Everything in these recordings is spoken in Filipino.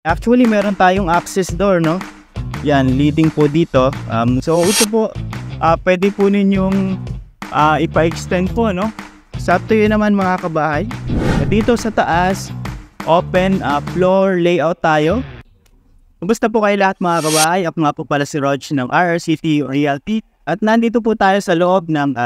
Actually, meron tayong access door, no? Yan, leading po dito. So, ito po, pwede po ninyong ipa-extend po, no? Sa up to you naman mga kabahay. Dito sa taas, open floor layout tayo. Kumusta po kayo lahat mga kabahay? Ako nga po pala si Rog ng RRCT Realty. At nandito po tayo sa loob ng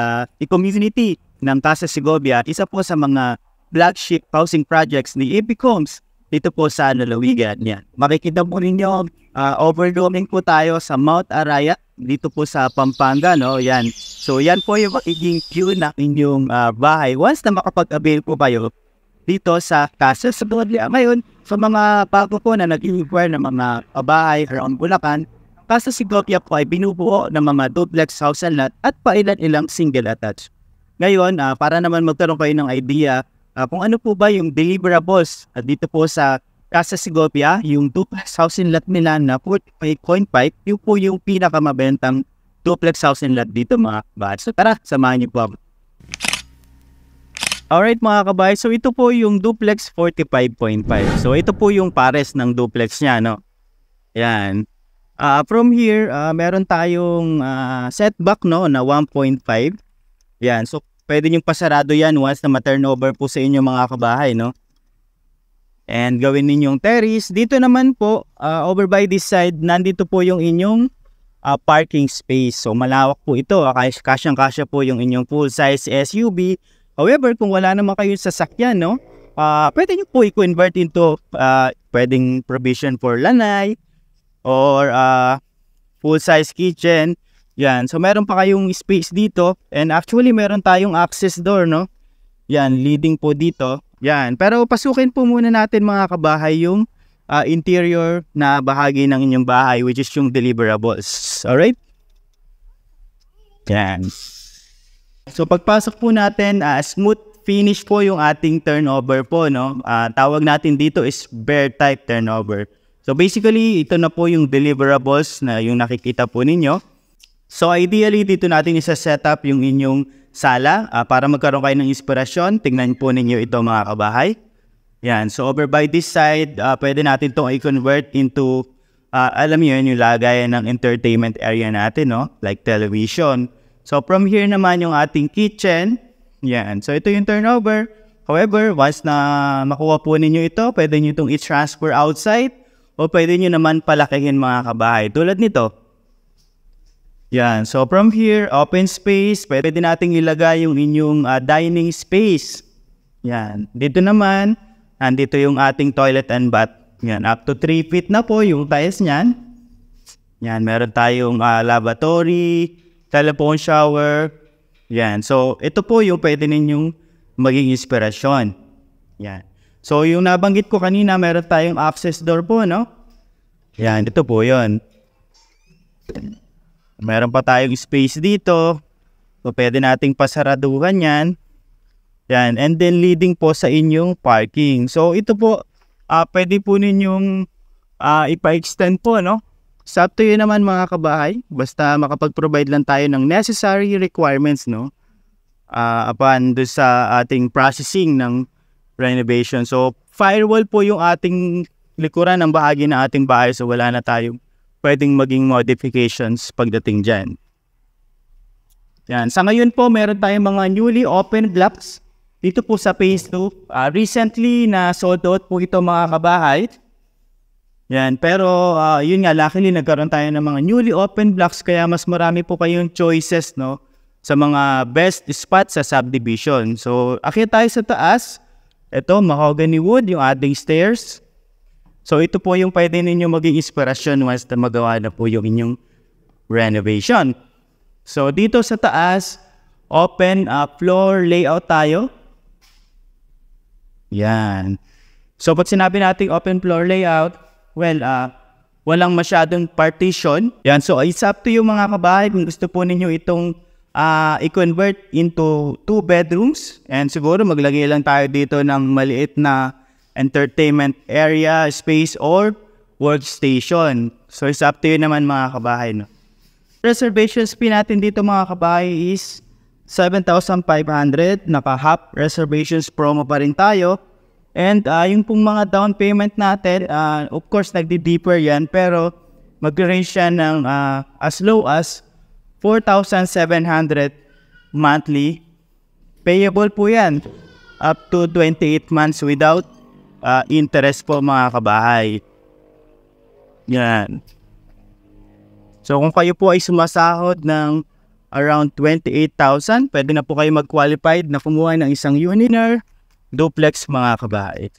community ng Casa Segovia. Isa po sa mga flagship housing projects ni AP Homes dito po sa Lalawigan. Yan. Makikita po ninyo, overlooking po tayo sa Mount Arayat dito po sa Pampanga, no? Yan. So yan po yung magiging view ng inyong bahay once na makapag-avail po kayo dito sa Casa Segovia. Ngayon, sa mga bago po na nag-inquire ng mga bahay around Bulacan, Casa Segovia po ay binubuo ng mga duplex house and lot at pailan-ilang single attached. Ngayon, para naman magkaroon kayo ng idea kung ano po ba yung deliverables dito po sa Casa Segovia, yung duplex house and lot nila na 48.5, yung po yung pinakamabentang duplex house and lot dito mga kabahay. So tara, samahan niyo po ako. Alright mga kabahay, so ito po yung duplex 45.5. So ito po yung pares ng duplex niya, no? Yan. From here, meron tayong setback, no, na 1.5. Yan, so pwede nyo pasarado yan once na ma-turnover po sa inyo mga kabahay, no? And gawin ninyong terrace. Dito naman po, over by this side, nandito po yung inyong parking space. So malawak po ito. Kasyang-kasya po yung inyong full-size SUV. However, kung wala naman kayong sasakyan, no? Pwede nyo po i-convert into pwedeng provision for lanay or full-size kitchen. Yan, so meron pa kayong space dito and actually meron tayong access door, no? Yan, leading po dito. Yan, pero pasukin po muna natin mga kabahay yung interior na bahagi ng inyong bahay which is yung deliverables. Alright? Yan. So pagpasok po natin, smooth finish po yung ating turnover po, no? Tawag natin dito is bare type turnover. So basically, ito na po yung deliverables na yung nakikita po ninyo. So ideally, dito natin isa-set up yung inyong sala para magkaroon kayo ng inspirasyon. Tingnan po ninyo ito mga kabahay. Yan. So over by this side, pwede natin itong i-convert into, alam niyo yun, yung lagayan ng entertainment area natin, no? Like television. So from here naman yung ating kitchen. Yan. So ito yung turnover. However, once na makuha po ninyo ito, pwede nyo itong i-transfer outside o pwede nyo naman palakihin mga kabahay. Tulad nito. Yan. So from here, open space. Pwede nating ilagay yung inyong dining space. Yan. Dito naman, nandito yung ating toilet and bath. Yan. Up to 3 feet na po yung tiles niyan. Yan. Meron tayong lavatory, telephone shower. Yan. So ito po yung pwede ninyong maging inspirasyon. Yan. So yung nabanggit ko kanina, meron tayong access door po, no? Yan. Ito po yun. Meron pa tayong space dito. So, pwede nating pasaraduhan yan. Yan. And then, leading po sa inyong parking. So, ito po, pwede po ninyong ipa-extend po, no? So, up to you naman mga kabahay. Basta makapag-provide lang tayo ng necessary requirements, no? Upon doon sa ating processing ng renovation. So, firewall po yung ating likuran ng bahagi ng ating bahay. So, wala na tayong pwedeng maging modifications pagdating dyan. Yan. Sa ngayon po, meron tayong mga newly open blocks dito po sa phase 2. Recently, na sold out po ito mga kabahay. Yan. Pero, yun nga, luckily, nagkaroon tayo ng mga newly open blocks kaya mas marami po kayong choices, no? Sa mga best spots sa subdivision. So, akit tayo sa taas. Ito, mahogany wood, yung ating stairs. So ito po yung pwede ninyo maging inspirasyon once na magawa na po yung inyong renovation. So dito sa taas, open floor layout tayo. Yan. So pag sinabi natin open floor layout, well, walang masyadong partition. Yan. So it's up to you mga kabahay kung gusto po ninyo itong i-convert into 2 bedrooms. And siguro maglagay lang tayo dito ng maliit na entertainment area, space, or workstation. So, it's up to you naman mga kabahay, no? Reservations fee natin dito mga kabahay is 7,500. Naka-half reservations promo pa rin tayo. And yung pong mga down payment natin, of course, nagdi-deeper yan, pero mag-range siya ng as low as 4,700 monthly. Payable po yan up to 28 months without interest po mga kabahay. Yan. So kung kayo po ay sumasahod ng around 28,000, pwede na po kayo mag-qualified na kumuha ng isang uniner duplex mga kabahay.